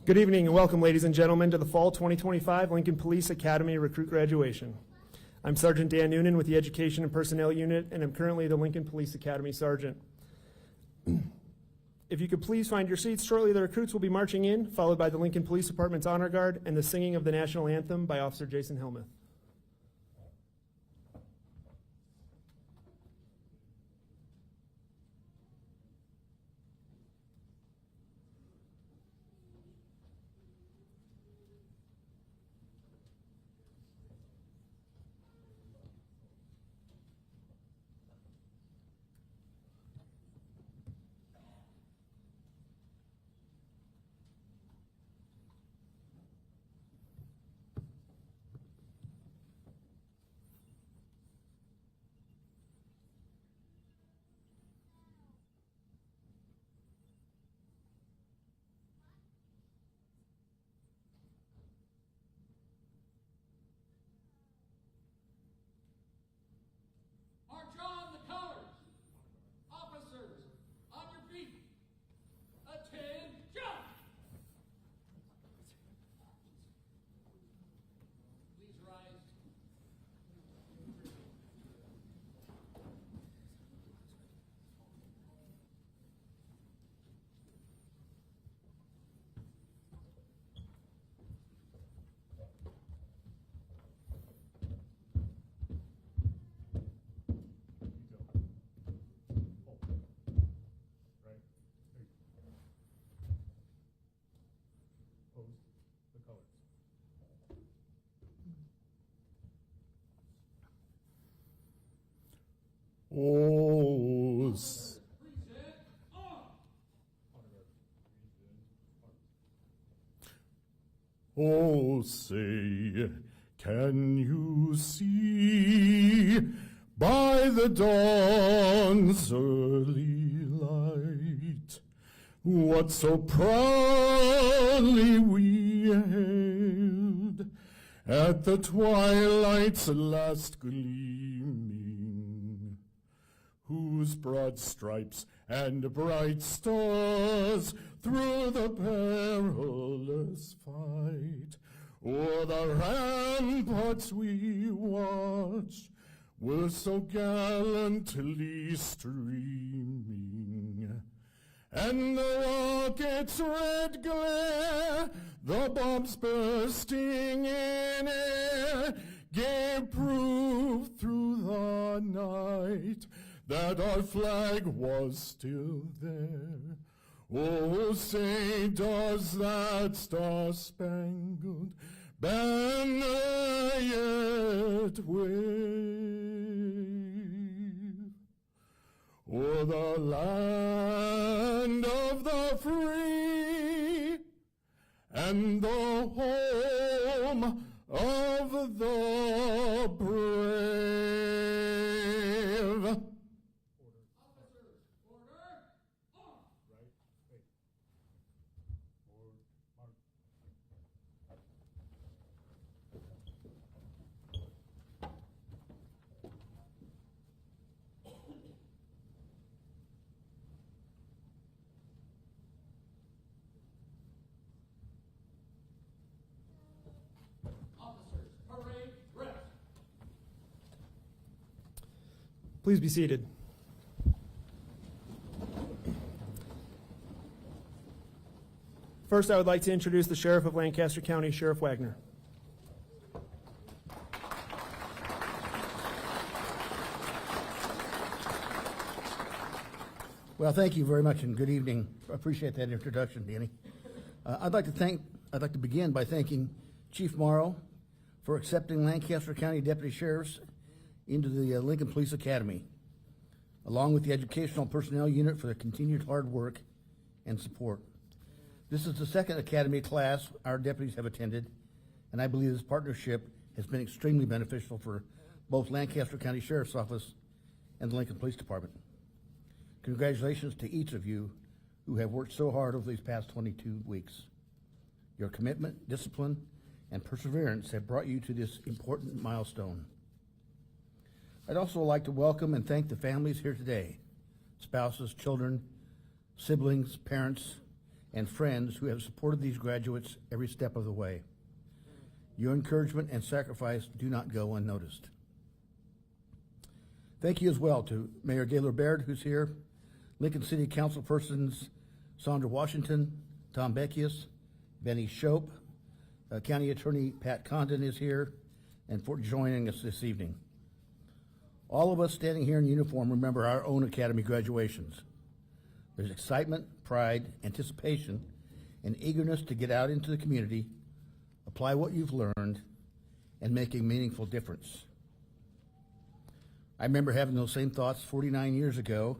Good evening and welcome, ladies and gentlemen, to the Fall 2025 Lincoln Police Academy Recruit Graduation. I'm Sergeant Dan Noonan with the Education and Personnel Unit, and I'm currently the Lincoln Police Academy Sergeant. If you could please find your seats, shortly the recruits will be marching in, followed by the Lincoln Police Department's Honor Guard and the singing of the National Anthem by Officer Jason Helmuth. March on the colors. Officers, on your feet. Attention! Please rise. Oh, say, can you see by the dawn's early light what so proudly we hailed at the twilight's last gleaming, whose broad stripes and bright stars through the perilous fight o'er the ramparts we watched were so gallantly streaming, and the rocket's red glare, the bombs bursting in air, gave proof through the night that our flag was still there. Oh, say, does that star-spangled banner yet wave o'er the land of the free and the home of the brave? Officers, order. On. Right, wait. Forward, march. Officers, parade, rest. Please be seated. First, I would like to introduce the Sheriff of Lancaster County, Sheriff Wagner. Well, thank you very much and good evening. I appreciate that introduction, Danny. I'd like to begin by thanking Chief Morrow for accepting Lancaster County Deputy Sheriffs into the Lincoln Police Academy, along with the Educational Personnel Unit for their continued hard work and support. This is the second Academy class our deputies have attended, and I believe this partnership has been extremely beneficial for both Lancaster County Sheriff's Office and the Lincoln Police Department. Congratulations to each of you who have worked so hard over these past 22 weeks. Your commitment, discipline, and perseverance have brought you to this important milestone. I'd also like to welcome and thank the families here today, spouses, children, siblings, parents, and friends who have supported these graduates every step of the way. Your encouragement and sacrifice do not go unnoticed. Thank you as well to Mayor Gaylor Baird, who's here, Lincoln City Councilpersons Sandra Washington, Tom Beckius, Benny Shope, County Attorney Pat Condon is here, and for joining us this evening. All of us standing here in uniform remember our own academy graduations. There's excitement, pride, anticipation, and eagerness to get out into the community, apply what you've learned, and make a meaningful difference. I remember having those same thoughts 49 years ago,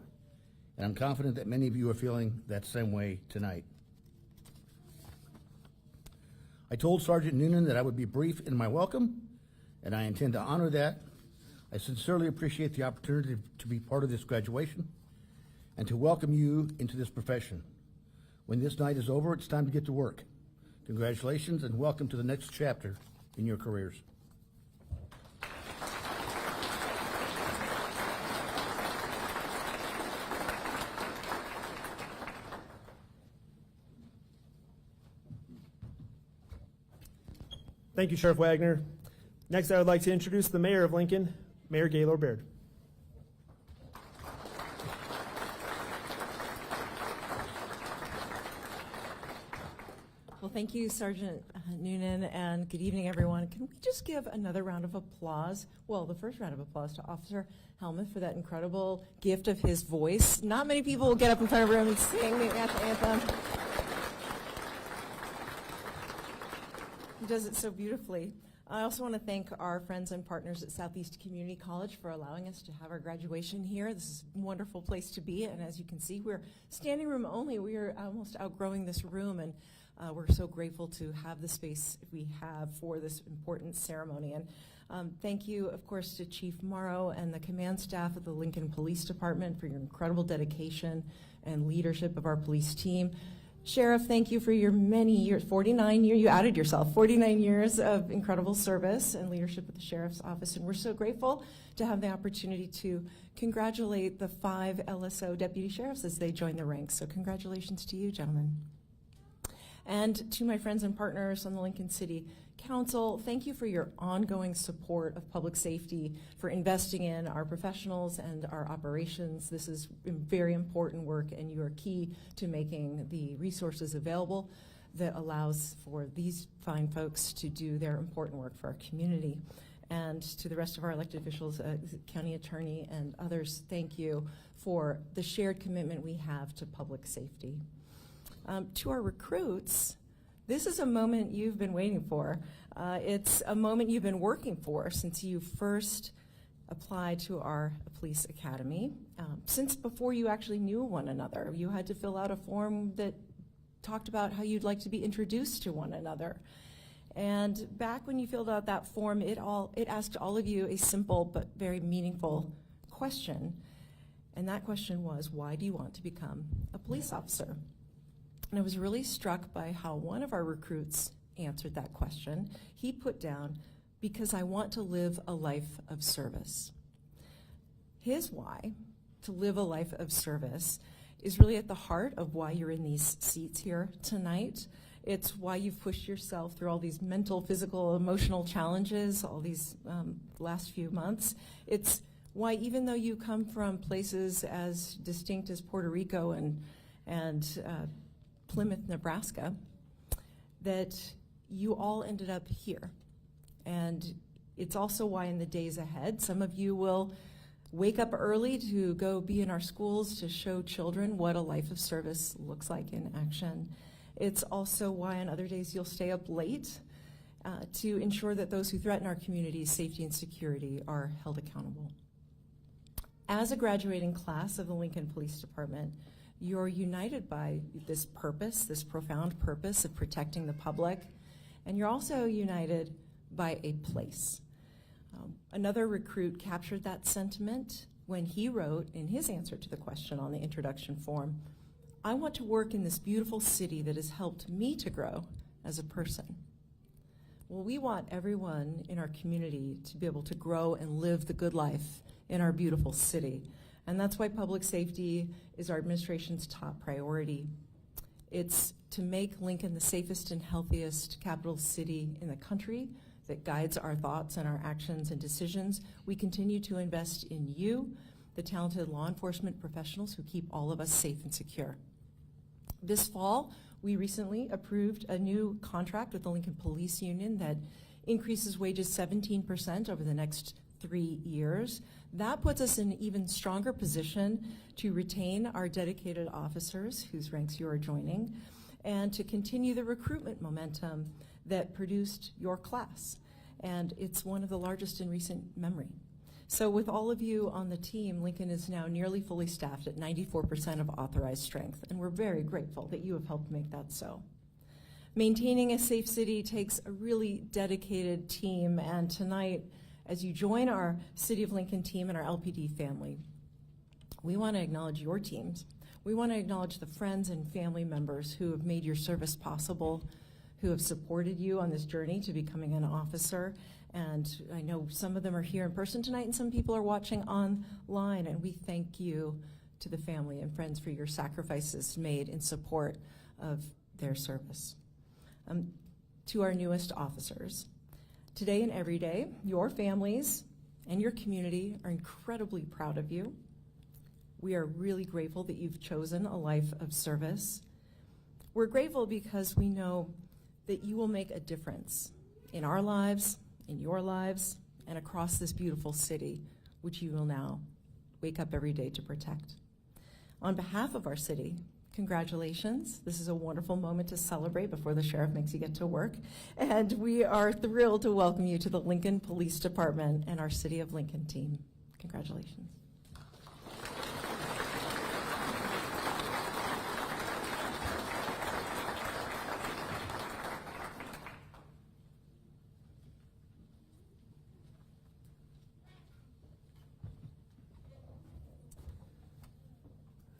and I'm confident that many of you are feeling that same way tonight. I told Sergeant Noonan that I would be brief in my welcome, and I intend to honor that. I sincerely appreciate the opportunity to be part of this graduation and to welcome you into this profession. When this night is over, it's time to get to work. Congratulations and welcome to the next chapter in your careers. Thank you, Sheriff Wagner. Next, I would like to introduce the Mayor of Lincoln, Mayor Gaylor Baird. Well, thank you, Sergeant Noonan, and good evening, everyone. Can we just give another round of applause? Well, the first round of applause to Officer Helmuth for that incredible gift of his voice. Not many people will get up in front of a room and sing the anthem. He does it so beautifully. I also want to thank our friends and partners at Southeast Community College for allowing us to have our graduation here. This is a wonderful place to be, and as you can see, we're standing room only. We are almost outgrowing this room, and we're so grateful to have the space we have for this important ceremony. And thank you, of course, to Chief Morrow and the command staff of the Lincoln Police Department for your incredible dedication and leadership of our police team. Sheriff, thank you for your many years, 49 years, you outed yourself, 49 years of incredible service and leadership at the Sheriff's Office. And we're so grateful to have the opportunity to congratulate the 5 LSO deputy sheriffs as they join the ranks. So congratulations to you, gentlemen. And to my friends and partners on the Lincoln City Council, thank you for your ongoing support of public safety, for investing in our professionals and our operations. This is very important work, and you are key to making the resources available that allows for these fine folks to do their important work for our community. And to the rest of our elected officials, county attorney and others, thank you for the shared commitment we have to public safety. To our recruits, this is a moment you've been waiting for. It's a moment you've been working for since you first applied to our police academy. Since before you actually knew one another, you had to fill out a form that talked about how you'd like to be introduced to one another. And back when you filled out that form, it asked all of you a simple but very meaningful question. And that question was, why do you want to become a police officer? And I was really struck by how one of our recruits answered that question. He put down, because I want to live a life of service. His why, to live a life of service, is really at the heart of why you're in these seats here tonight. It's why you've pushed yourself through all these mental, physical, emotional challenges all these last few months. It's why, even though you come from places as distinct as Puerto Rico and Plymouth, Nebraska, that you all ended up here. And it's also why in the days ahead, some of you will wake up early to go be in our schools to show children what a life of service looks like in action. It's also why on other days you'll stay up late to ensure that those who threaten our community's safety and security are held accountable. As a graduating class of the Lincoln Police Department, you're united by this purpose, this profound purpose of protecting the public, and you're also united by a place. Another recruit captured that sentiment when he wrote in his answer to the question on the introduction form, I want to work in this beautiful city that has helped me to grow as a person. Well, we want everyone in our community to be able to grow and live the good life in our beautiful city. And that's why public safety is our administration's top priority. It's to make Lincoln the safest and healthiest capital city in the country that guides our thoughts and our actions and decisions. We continue to invest in you, the talented law enforcement professionals who keep all of us safe and secure. This fall, we recently approved a new contract with the Lincoln Police Union that increases wages 17% over the next 3 years. That puts us in an even stronger position to retain our dedicated officers, whose ranks you are joining, and to continue the recruitment momentum that produced your class. And it's one of the largest in recent memory. So with all of you on the team, Lincoln is now nearly fully staffed at 94% of authorized strength, and we're very grateful that you have helped make that so. Maintaining a safe city takes a really dedicated team, and tonight, as you join our City of Lincoln team and our LPD family, we want to acknowledge your teams. We want to acknowledge the friends and family members who have made your service possible, who have supported you on this journey to becoming an officer. And I know some of them are here in person tonight and some people are watching online, and we thank you to the family and friends for your sacrifices made in support of their service. To our newest officers, today and every day, your families and your community are incredibly proud of you. We are really grateful that you've chosen a life of service. We're grateful because we know that you will make a difference in our lives, in your lives, and across this beautiful city, which you will now wake up every day to protect. On behalf of our city, congratulations. This is a wonderful moment to celebrate before the sheriff makes you get to work. And we are thrilled to welcome you to the Lincoln Police Department and our City of Lincoln team. Congratulations.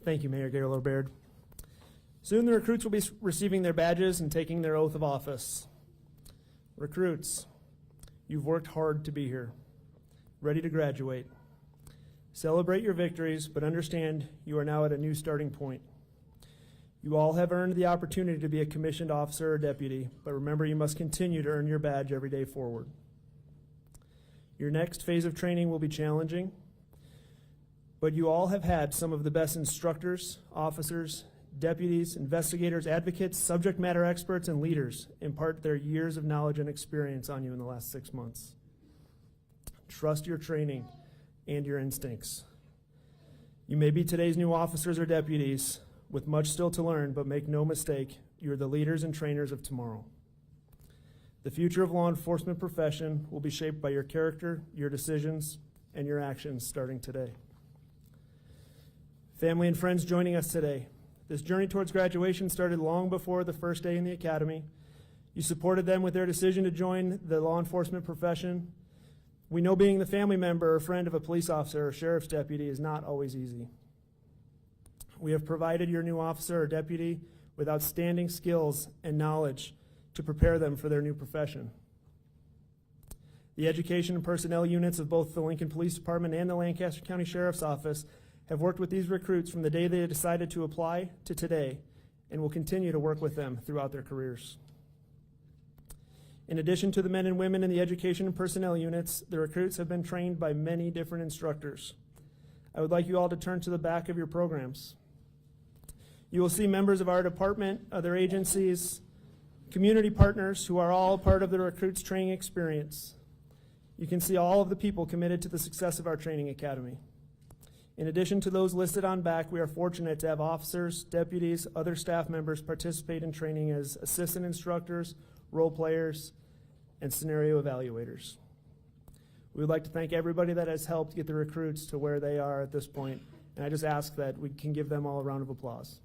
Thank you, Mayor Gaylord Baird. Soon the recruits will be receiving their badges and taking their oath of office. Recruits, you've worked hard to be here, ready to graduate. Celebrate your victories, but understand you are now at a new starting point. You all have earned the opportunity to be a commissioned officer or deputy, but remember you must continue to earn your badge every day forward. Your next phase of training will be challenging, but you all have had some of the best instructors, officers, deputies, investigators, advocates, subject matter experts, and leaders impart their years of knowledge and experience on you in the last 6 months. Trust your training and your instincts. You may be today's new officers or deputies with much still to learn, but make no mistake, you are the leaders and trainers of tomorrow. The future of law enforcement profession will be shaped by your character, your decisions, and your actions starting today. Family and friends joining us today, this journey towards graduation started long before the first day in the academy. You supported them with their decision to join the law enforcement profession. We know being the family member or friend of a police officer or sheriff's deputy is not always easy. We have provided your new officer or deputy with outstanding skills and knowledge to prepare them for their new profession. The education and personnel units of both the Lincoln Police Department and the Lancaster County Sheriff's Office have worked with these recruits from the day they decided to apply to today, and will continue to work with them throughout their careers. In addition to the men and women in the education and personnel units, the recruits have been trained by many different instructors. I would like you all to turn to the back of your programs. You will see members of our department, other agencies, community partners who are all part of the recruits training experience. You can see all of the people committed to the success of our training academy. In addition to those listed on back, we are fortunate to have officers, deputies, other staff members participate in training as assistant instructors, role players, and scenario evaluators. We would like to thank everybody that has helped get the recruits to where they are at this point, and I just ask that we can give them all a round of applause.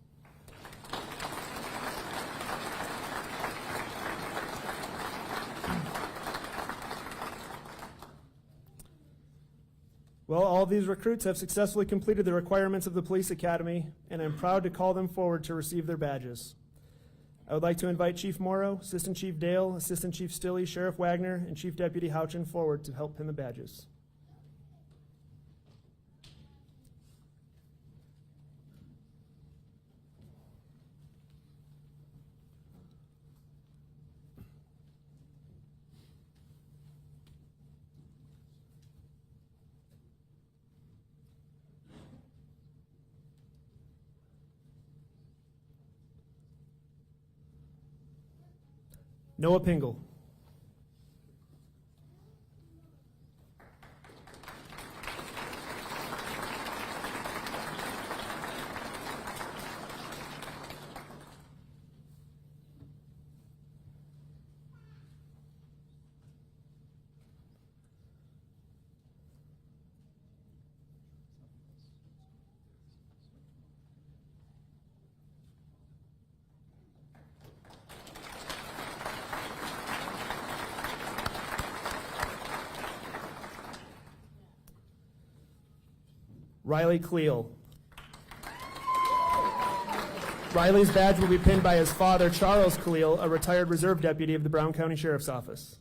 Well, all of these recruits have successfully completed the requirements of the police academy, and I'm proud to call them forward to receive their badges. I would like to invite Chief Morrow, Assistant Chief Dale, Assistant Chief Stilley, Sheriff Wagner, and Chief Deputy Houchin forward to help pin the badges. Noah Pingle. Riley Cleal. Riley's badge will be pinned by his father, Charles Cleal, a retired reserve deputy of the Brown County Sheriff's Office.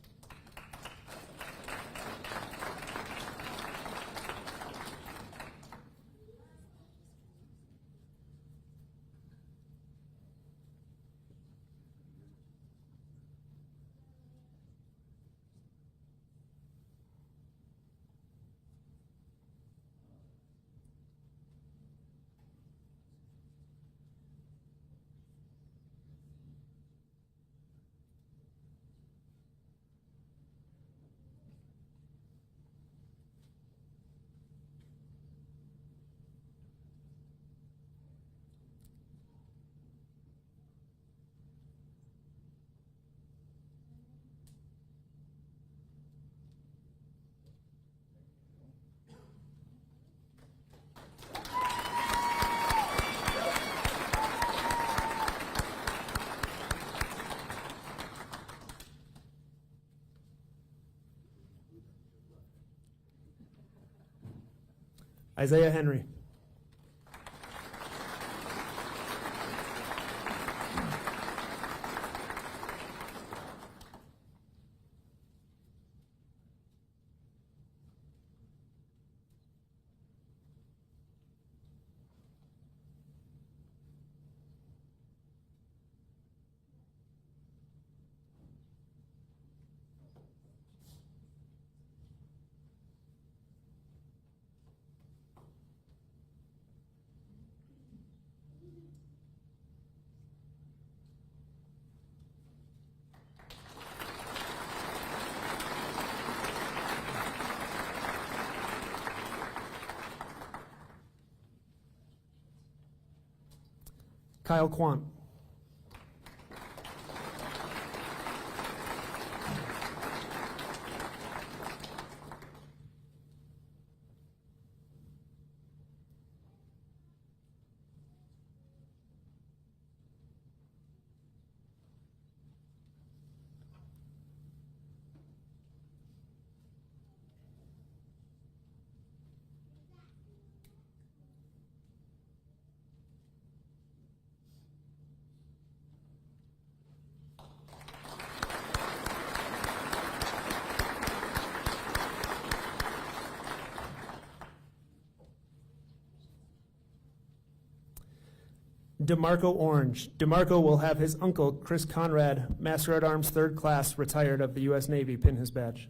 Isaiah Henry. Kyle Quant. DeMarco Orange. DeMarco will have his uncle, Chris Conrad, Master at Arms 3rd Class, retired of the U.S. Navy, pin his badge.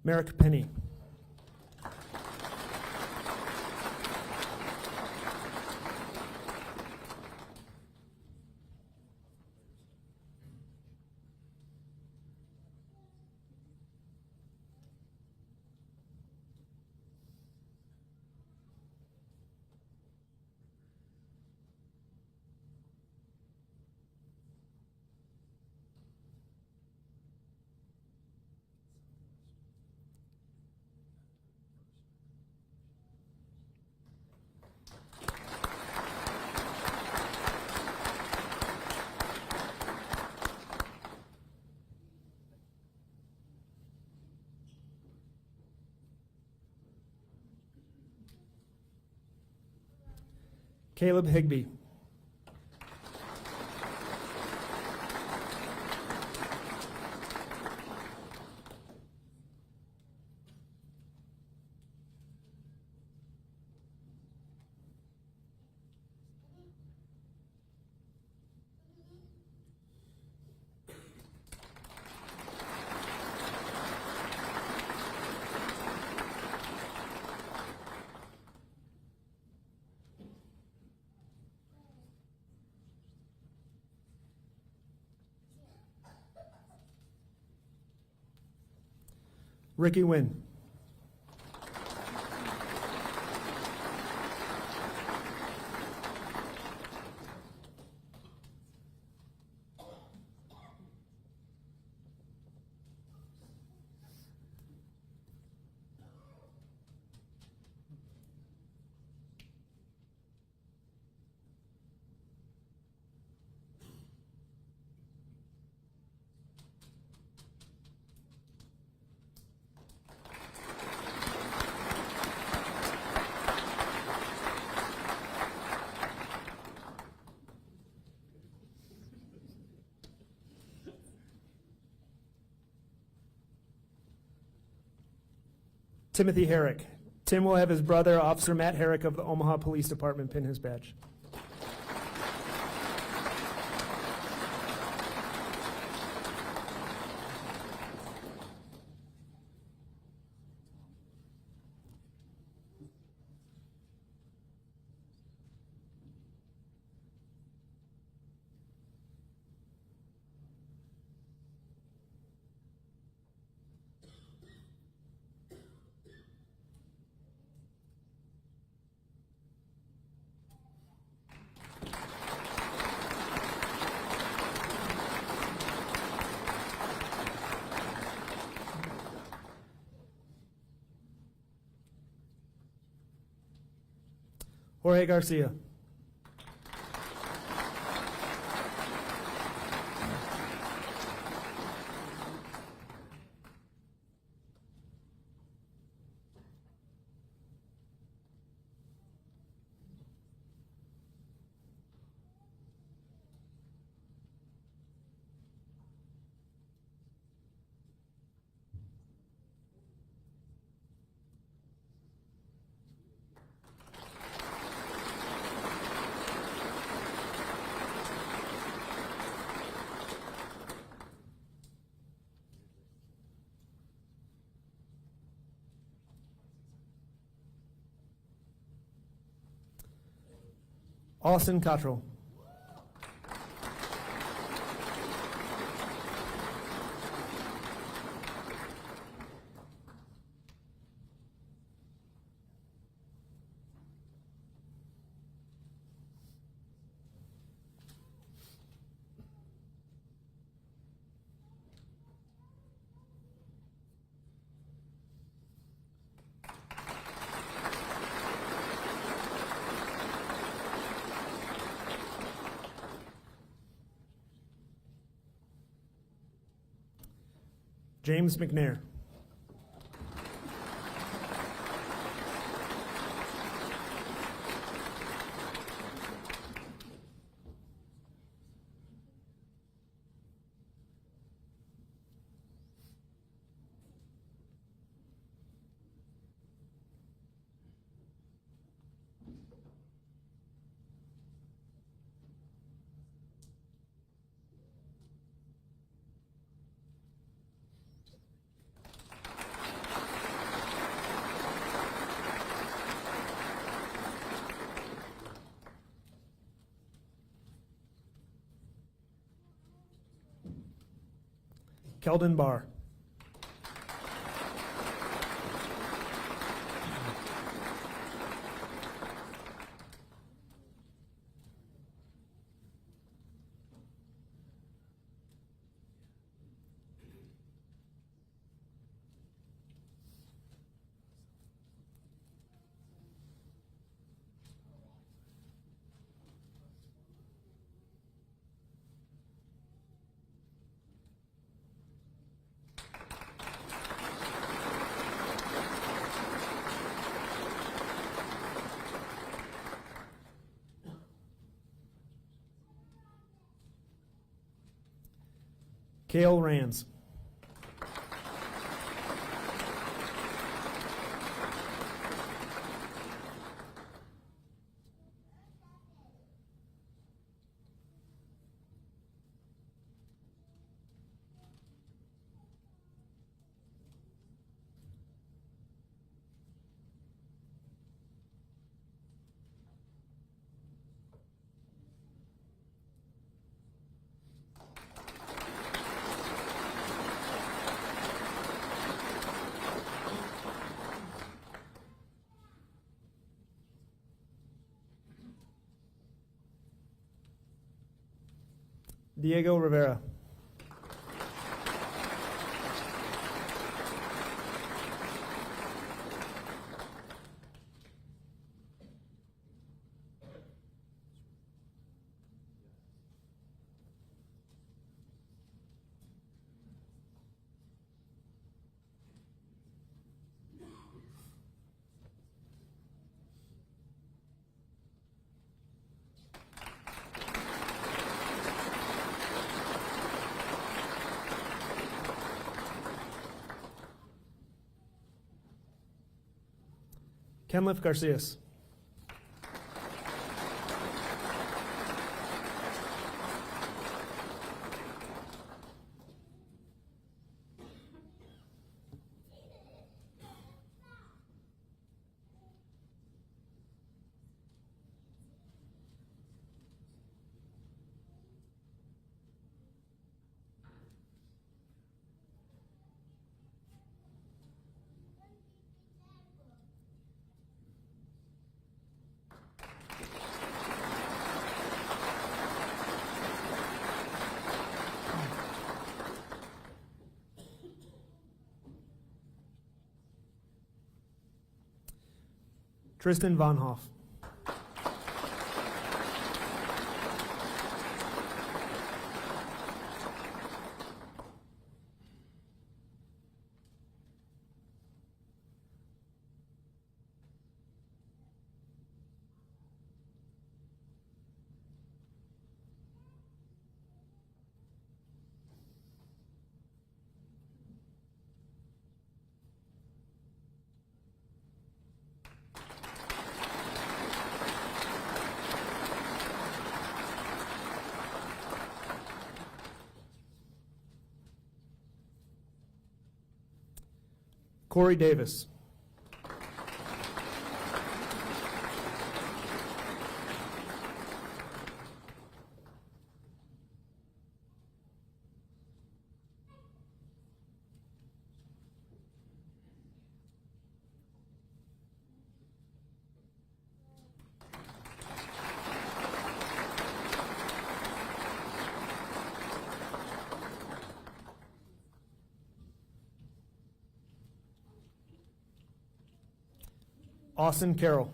Merrick Penny. Caleb Higbee. Ricky Wynn. Timothy Herrick. Tim will have his brother, Officer Matt Herrick of the Omaha Police Department, pin his badge. Jorge Garcia. Austin Cottrell. James McNair. Keldon Barr. Cale Rands. Diego Rivera. Kenliff Garcias. Tristan Von Hoff. Corey Davis. Austin Carroll.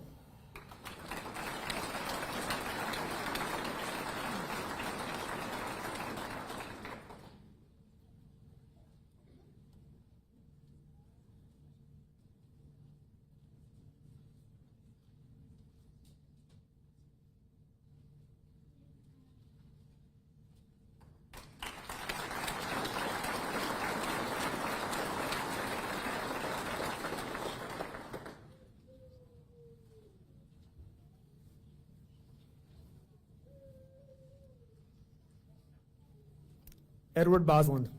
Edward Bosland.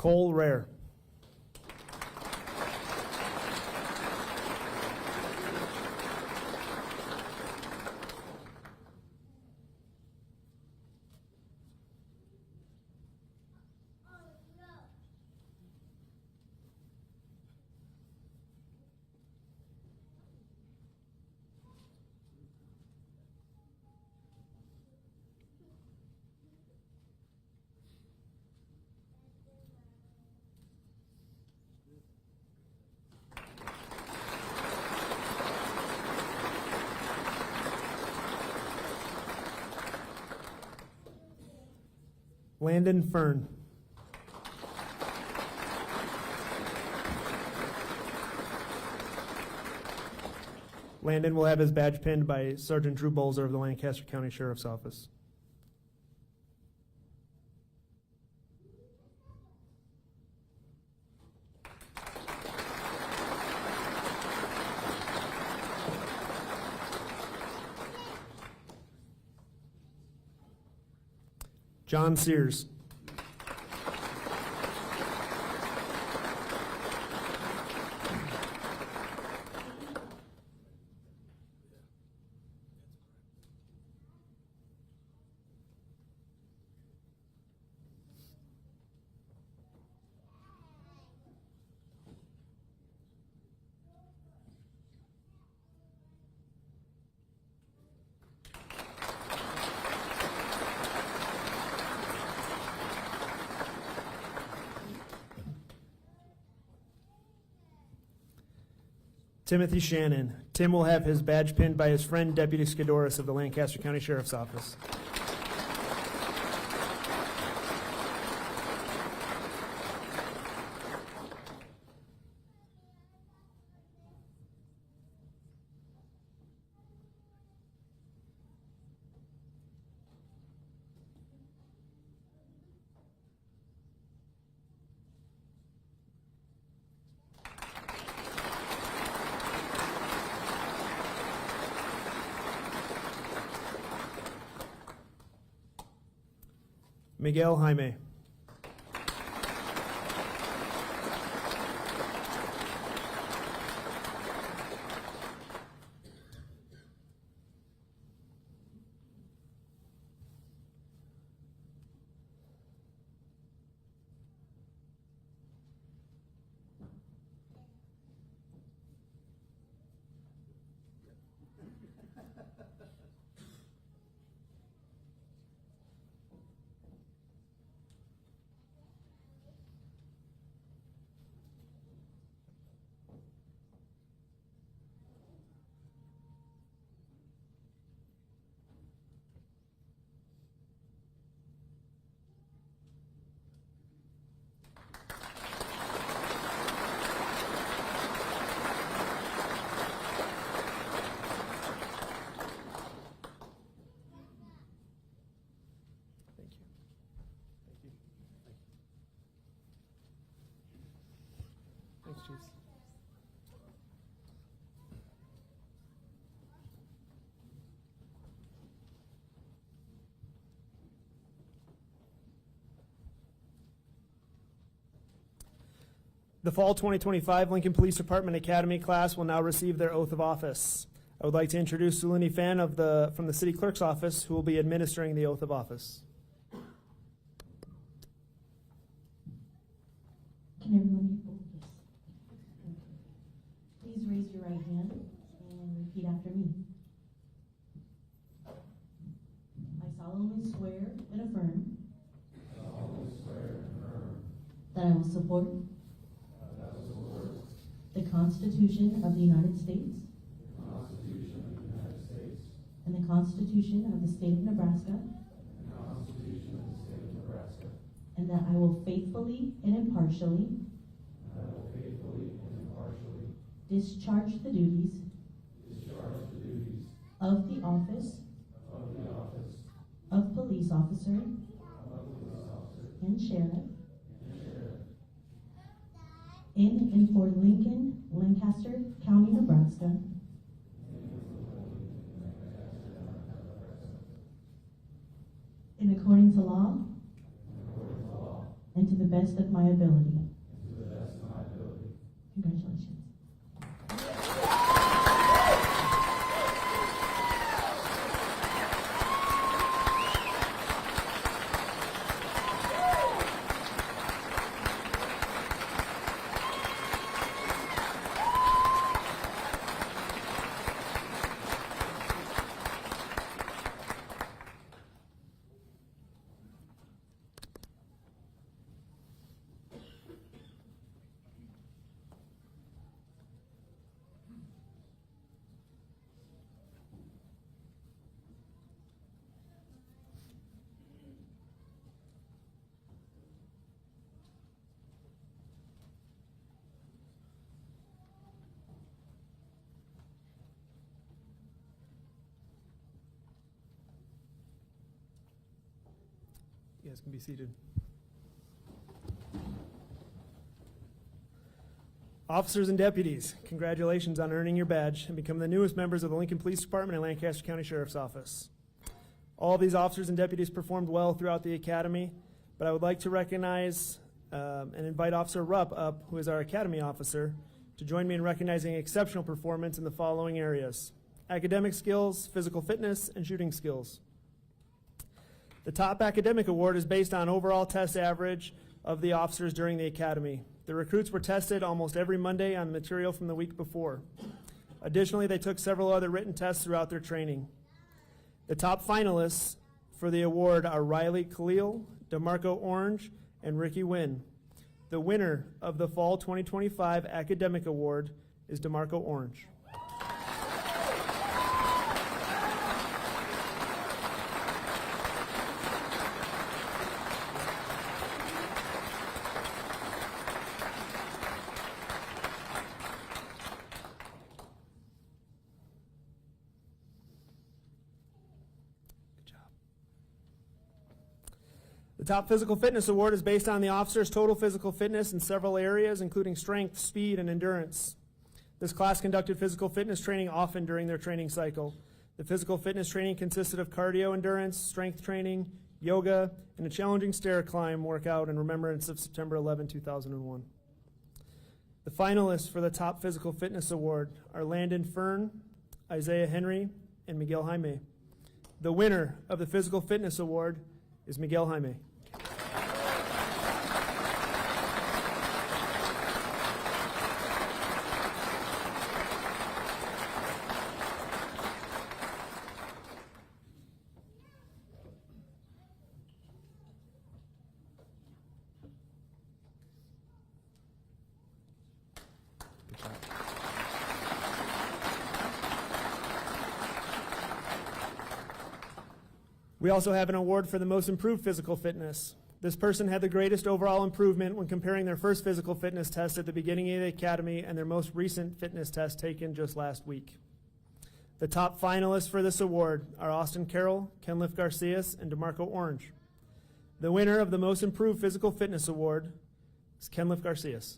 Cole Rare. Landon Fern. Landon will have his badge pinned by Sergeant Drew Bolzer of the Lancaster County Sheriff's Office. John Sears. Timothy Shannon. Tim will have his badge pinned by his friend, Deputy Skidoris of the Lancaster County Sheriff's Office. Miguel Jaime. Thanks, Chief. The Fall 2025 Lincoln Police Department Academy class will now receive their oath of office. I would like to introduce Sulini Fan from the City Clerk's office, who will be administering the oath of office. Can everyone hear this? Please raise your right hand and repeat after me. I solemnly swear and affirm that I will support the Constitution of the United States and the Constitution of the State of Nebraska, and that I will faithfully and impartially discharge the duties of the office of police officer and sheriff in and for Lincoln, Lancaster County, Nebraska, in accordance to law and to the best of my ability. Congratulations. You guys can be seated. Officers and deputies, congratulations on earning your badge and becoming the newest members of the Lincoln Police Department and Lancaster County Sheriff's Office. All of these officers and deputies performed well throughout the academy, but I would like to recognize and invite Officer Rupp up, who is our academy officer, to join me in recognizing exceptional performance in the following areas: academic skills, physical fitness, and shooting skills. The top academic award is based on overall test average of the officers during the academy. The recruits were tested almost every Monday on the material from the week before. Additionally, they took several other written tests throughout their training. The top finalists for the award are Riley Khalil, DeMarco Orange, and Ricky Wynn. The winner of the Fall 2025 Academic Award is DeMarco Orange. The top physical fitness award is based on the officer's total physical fitness in several areas, including strength, speed, and endurance. This class conducted physical fitness training often during their training cycle. The physical fitness training consisted of cardio endurance, strength training, yoga, and a challenging stair climb workout in remembrance of September 11, 2001. The finalists for the top physical fitness award are Landon Fern, Isaiah Henry, and Miguel Jaime. The winner of the physical fitness award is Miguel Jaime. We also have an award for the most improved physical fitness. This person had the greatest overall improvement when comparing their first physical fitness test at the beginning of the academy and their most recent fitness test taken just last week. The top finalists for this award are Austin Carroll, Kenliff Garcias, and DeMarco Orange. The winner of the most improved physical fitness award is Kenliff Garcias.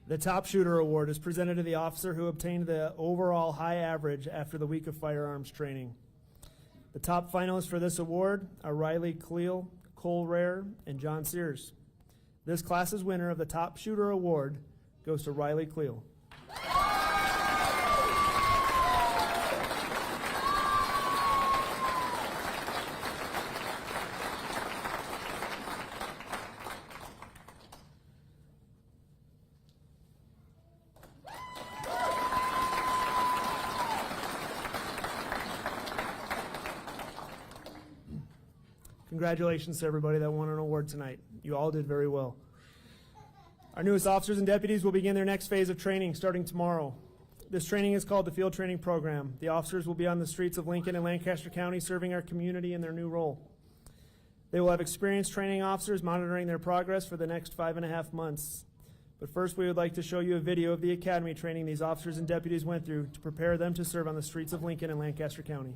The top shooter award is presented to the officer who obtained the overall high average after the week of firearms training. The top finalists for this award are Riley Khalil, Cole Rare, and John Sears. This class's winner of the top shooter award goes to Riley Khalil. Congratulations to everybody that won an award tonight. You all did very well. Our newest officers and deputies will begin their next phase of training starting tomorrow. This training is called the Field Training Program. The officers will be on the streets of Lincoln and Lancaster County serving our community in their new role. They will have experienced training officers monitoring their progress for the next 5.5 months. But first, we would like to show you a video of the academy training these officers and deputies went through to prepare them to serve on the streets of Lincoln and Lancaster County.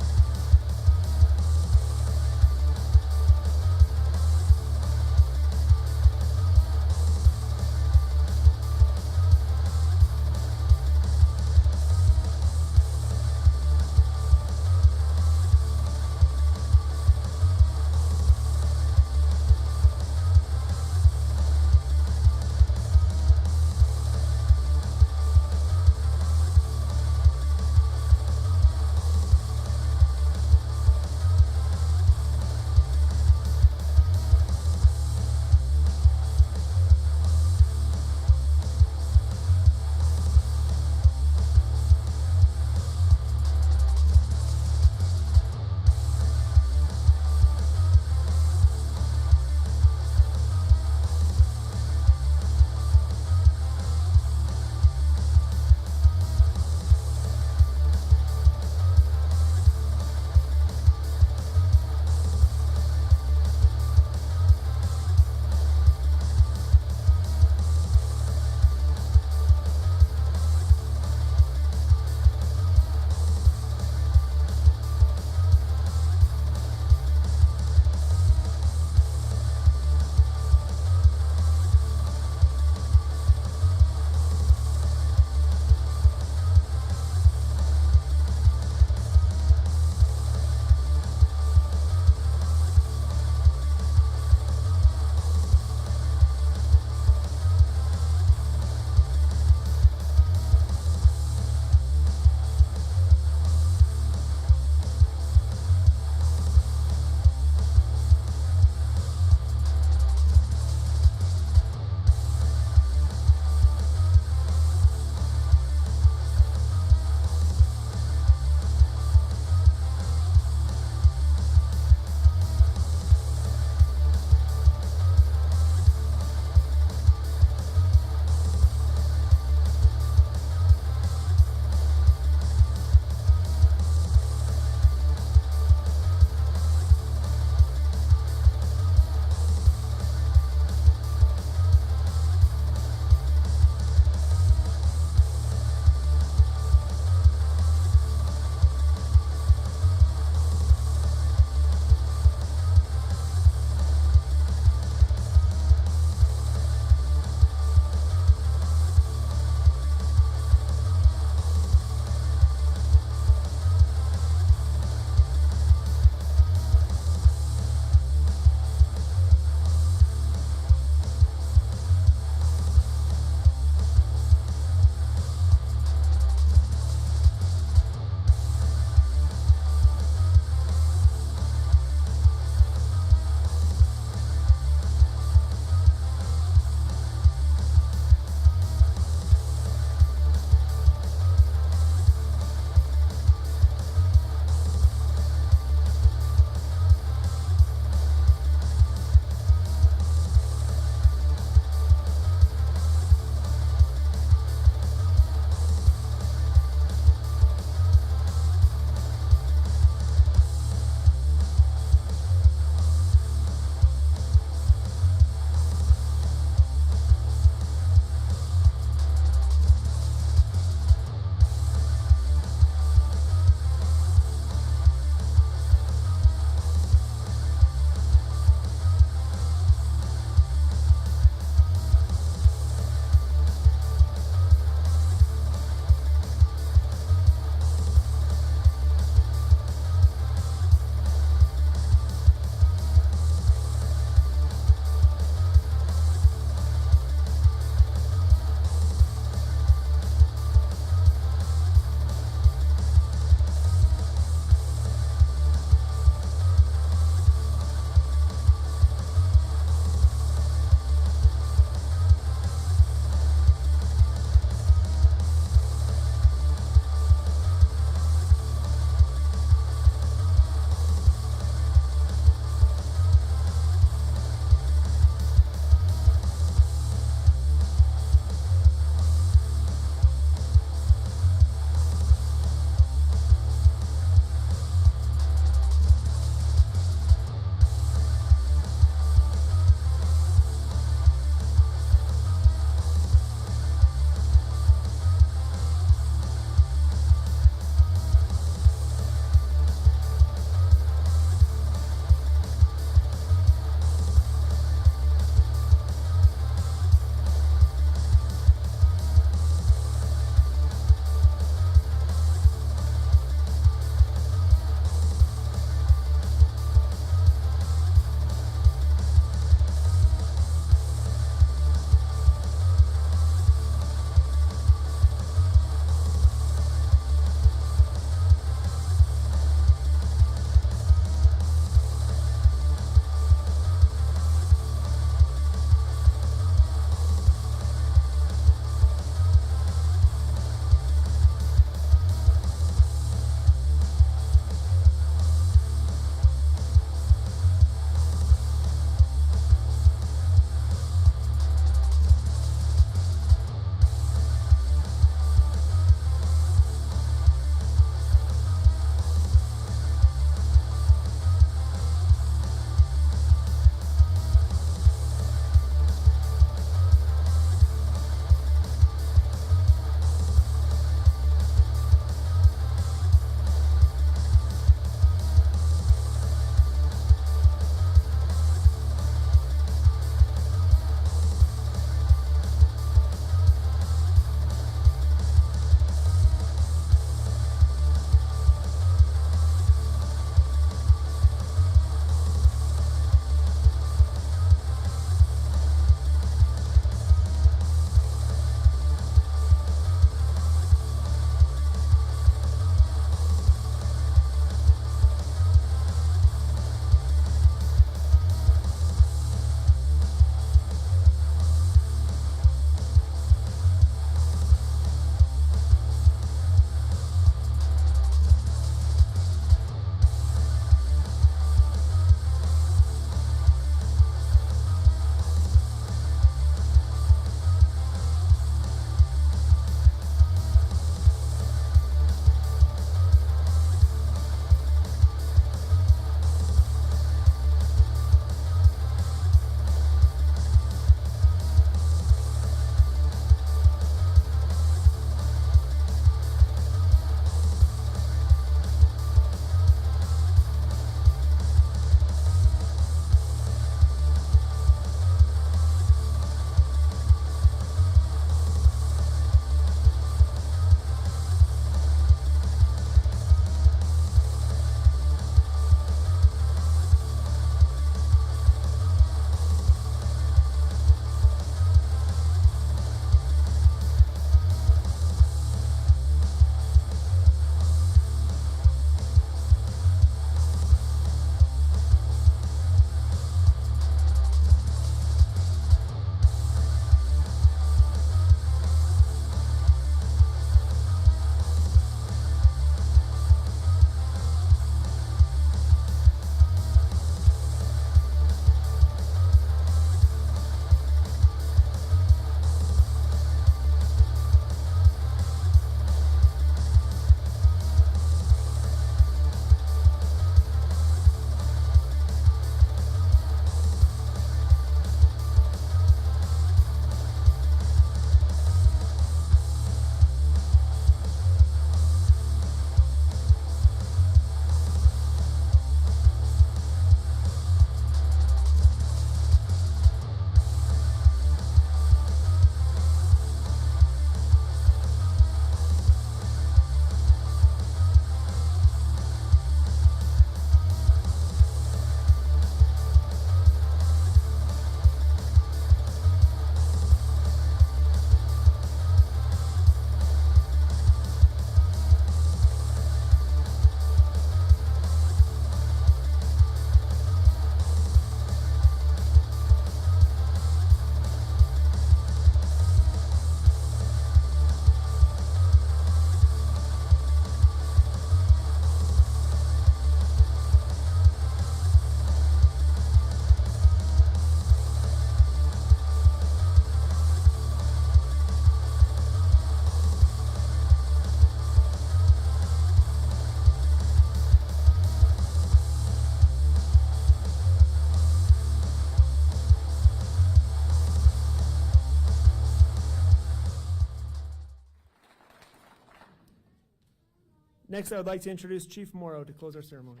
Next, I would like to introduce Chief Morrow to close our ceremony.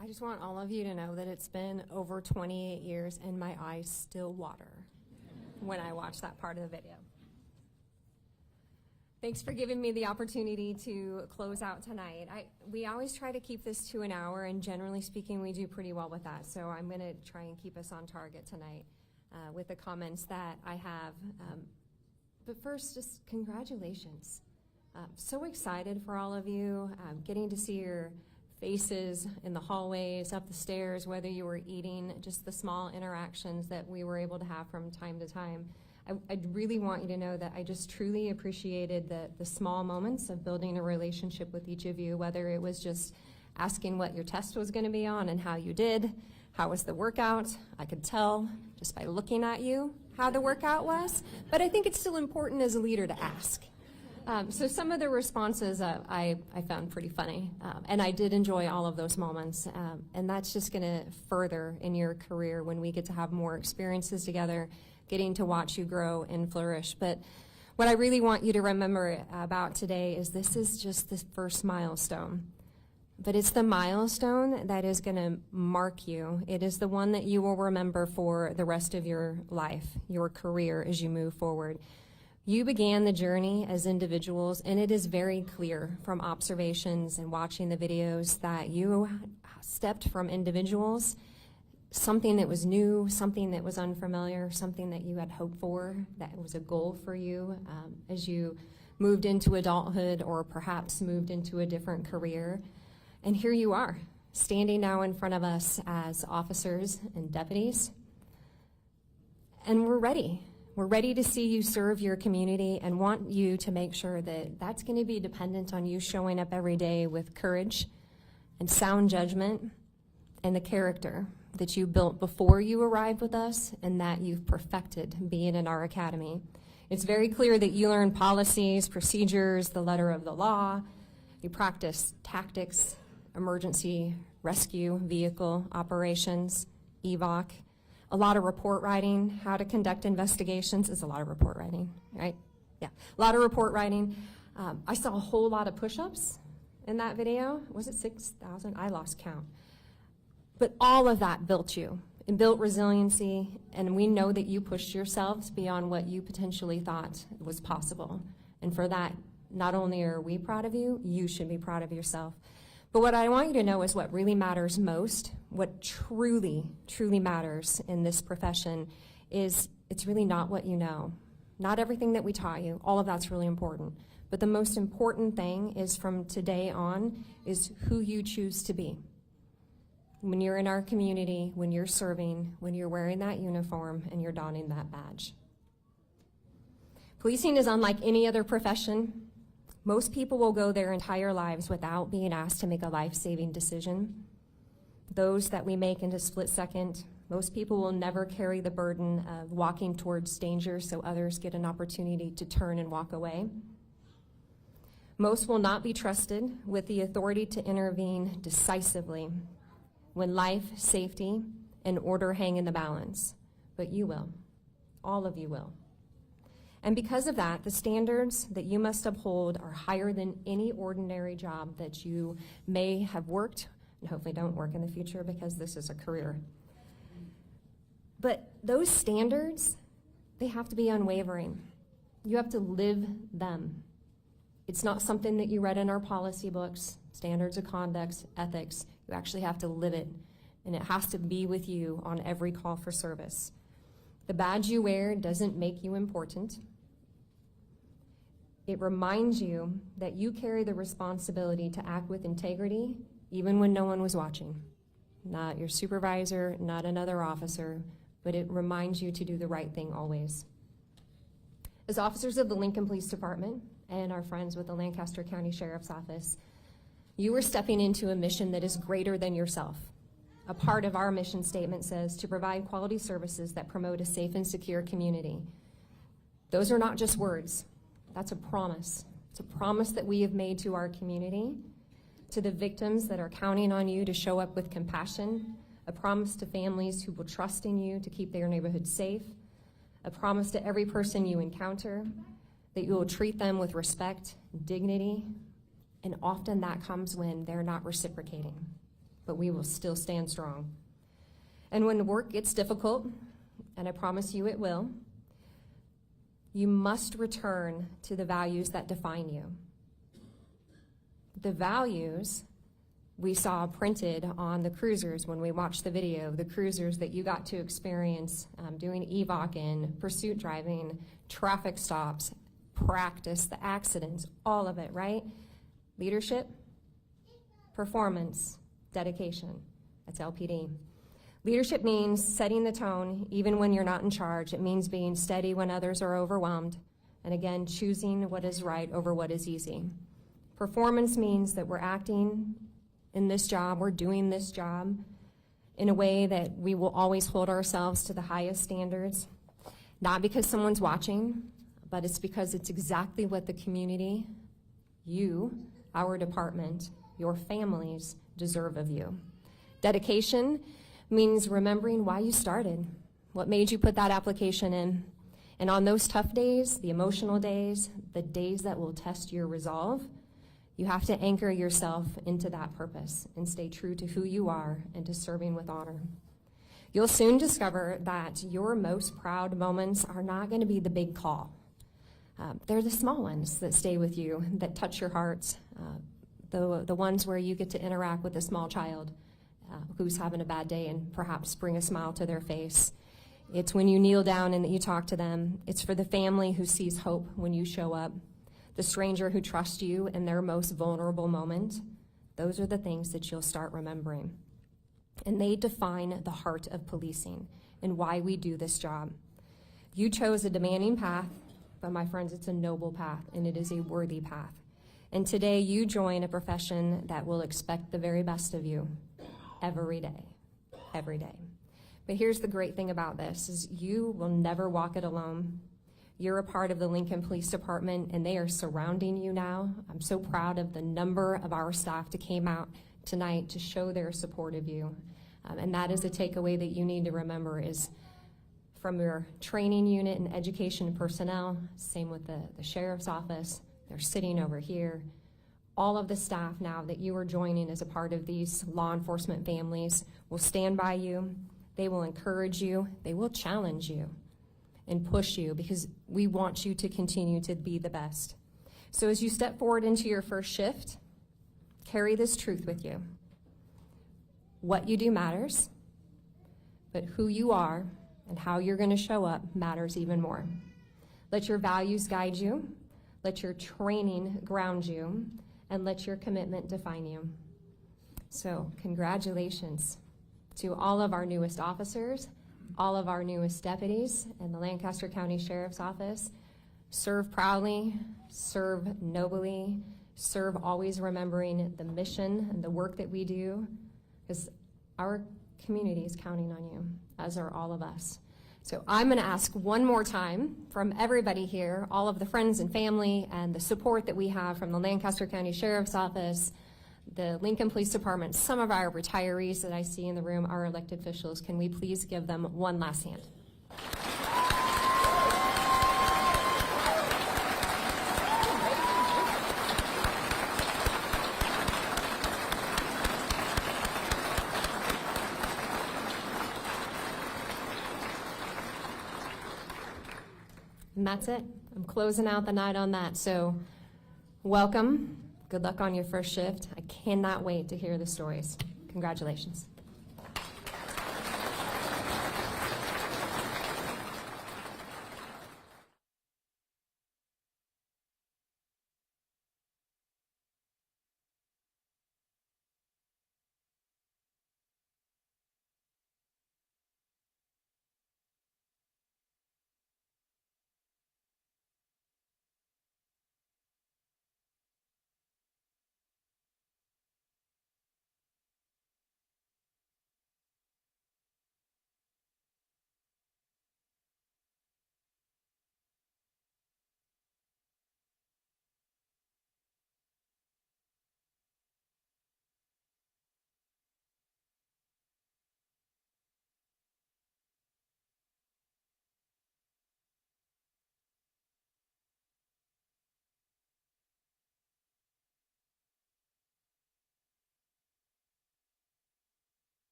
I just want all of you to know that it's been over 28 years and my eyes still water when I watch that part of the video. Thanks for giving me the opportunity to close out tonight. We always try to keep this to an hour, and generally speaking, we do pretty well with that. So I'm going to try and keep us on target tonight with the comments that I have. But first, just congratulations. So excited for all of you, getting to see your faces in the hallways, up the stairs, whether you were eating, just the small interactions that we were able to have from time to time. I really want you to know that I just truly appreciated the small moments of building a relationship with each of you, whether it was just asking what your test was going to be on and how you did, how was the workout. I could tell just by looking at you how the workout was, but I think it's still important as a leader to ask. So some of the responses I found pretty funny, and I did enjoy all of those moments, and that's just going to further in your career when we get to have more experiences together, getting to watch you grow and flourish. But what I really want you to remember about today is this is just the first milestone. But it's the milestone that is going to mark you. It is the one that you will remember for the rest of your life, your career as you move forward. You began the journey as individuals, and it is very clear from observations and watching the videos that you stepped from individuals, something that was new, something that was unfamiliar, something that you had hoped for, that was a goal for you as you moved into adulthood or perhaps moved into a different career. And here you are, standing now in front of us as officers and deputies. And we're ready. We're ready to see you serve your community and want you to make sure that that's going to be dependent on you showing up every day with courage and sound judgment and the character that you built before you arrived with us and that you've perfected being in our academy. It's very clear that you learn policies, procedures, the letter of the law. You practice tactics, emergency rescue vehicle operations, EVOC, a lot of report writing. How to conduct investigations is a lot of report writing, right? Yeah, a lot of report writing. I saw a whole lot of push-ups in that video. Was it 6,000? I lost count. But all of that built you. It built resiliency, and we know that you pushed yourselves beyond what you potentially thought was possible. And for that, not only are we proud of you, you should be proud of yourself. But what I want you to know is what really matters most, what truly, truly matters in this profession is it's really not what you know. Not everything that we taught you, all of that's really important. But the most important thing is from today on is who you choose to be. When you're in our community, when you're serving, when you're wearing that uniform and you're donning that badge. Policing is unlike any other profession. Most people will go their entire lives without being asked to make a life-saving decision. Those that we make in a split second, most people will never carry the burden of walking towards danger so others get an opportunity to turn and walk away. Most will not be trusted with the authority to intervene decisively when life, safety, and order hang in the balance. But you will. All of you will. And because of that, the standards that you must uphold are higher than any ordinary job that you may have worked, and hopefully don't work in the future because this is a career. But those standards, they have to be unwavering. You have to live them. It's not something that you read in our policy books, standards of conduct, ethics. You actually have to live it, and it has to be with you on every call for service. The badge you wear doesn't make you important. It reminds you that you carry the responsibility to act with integrity even when no one was watching. Not your supervisor, not another officer, but it reminds you to do the right thing always. As officers of the Lincoln Police Department and our friends with the Lancaster County Sheriff's Office, you are stepping into a mission that is greater than yourself. A part of our mission statement says to provide quality services that promote a safe and secure community. Those are not just words. That's a promise. It's a promise that we have made to our community, to the victims that are counting on you to show up with compassion, a promise to families who will trust in you to keep their neighborhood safe, a promise to every person you encounter that you will treat them with respect, dignity, and often that comes when they're not reciprocating, but we will still stand strong. And when work gets difficult, and I promise you it will, you must return to the values that define you. The values we saw printed on the cruisers when we watched the video, the cruisers that you got to experience doing evac in, pursuit driving, traffic stops, practice, the accidents, all of it, right? Leadership, performance, dedication. That's LPD. Leadership means setting the tone even when you're not in charge. It means being steady when others are overwhelmed. And again, choosing what is right over what is easy. Performance means that we're acting in this job, we're doing this job in a way that we will always hold ourselves to the highest standards, not because someone's watching, but it's because it's exactly what the community, you, our department, your families deserve of you. Dedication means remembering why you started, what made you put that application in. And on those tough days, the emotional days, the days that will test your resolve, you have to anchor yourself into that purpose and stay true to who you are and to serving with honor. You'll soon discover that your most proud moments are not going to be the big call. They're the small ones that stay with you, that touch your hearts, the ones where you get to interact with a small child who's having a bad day and perhaps bring a smile to their face. It's when you kneel down and that you talk to them. It's for the family who sees hope when you show up. The stranger who trusts you in their most vulnerable moment. Those are the things that you'll start remembering. And they define the heart of policing and why we do this job. You chose a demanding path, but my friends, it's a noble path and it is a worthy path. And today you join a profession that will expect the very best of you every day, every day. But here's the great thing about this is you will never walk it alone. You're a part of the Lincoln Police Department and they are surrounding you now. I'm so proud of the number of our staff that came out tonight to show their support of you. And that is a takeaway that you need to remember is from your training unit and education personnel, same with the sheriff's office, they're sitting over here. All of the staff now that you are joining as a part of these law enforcement families will stand by you, they will encourage you, they will challenge you and push you because we want you to continue to be the best. So as you step forward into your first shift, carry this truth with you. What you do matters, but who you are and how you're going to show up matters even more. Let your values guide you, let your training ground you, and let your commitment define you. So congratulations to all of our newest officers, all of our newest deputies in the Lancaster County Sheriff's Office. Serve proudly, serve nobly, serve always remembering the mission and the work that we do, because our community is counting on you, as are all of us. So I'm going to ask one more time from everybody here, all of the friends and family and the support that we have from the Lancaster County Sheriff's Office, the Lincoln Police Department, some of our retirees that I see in the room, our elected officials, can we please give them one last hand? And that's it. I'm closing out the night on that. So welcome. Good luck on your first shift. I cannot wait to hear the stories. Congratulations.